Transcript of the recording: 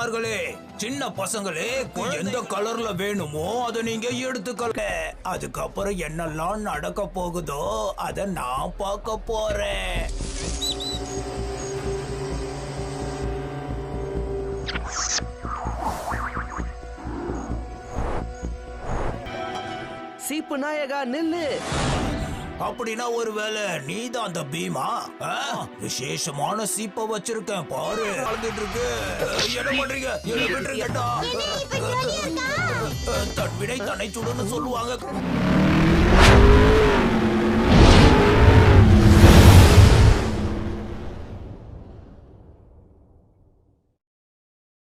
தாய்மார்களே, சின்ன பசங்களே, எந்த கலர்ல வேணுமோ அதை நீங்க எடுத்துக்கல. அதுக்கப்புறம் என்னெல்லாம் நடக்க போகுதோ அதை நான் பார்க்க போறேன். சீப்பு நாயகா நில்லு. அப்படின்னா ஒருவேளை நீதான் அந்த பீமா? விசேஷமான சீப்பை வச்சிருக்கேன் பாரு. வளர்ந்துட்டு இருக்கு. என்ன பண்றீங்க? என்ன விட்டுருக்கேன்டா. தன் வினை தன்னை சுடுன்னு சொல்லுவாங்க.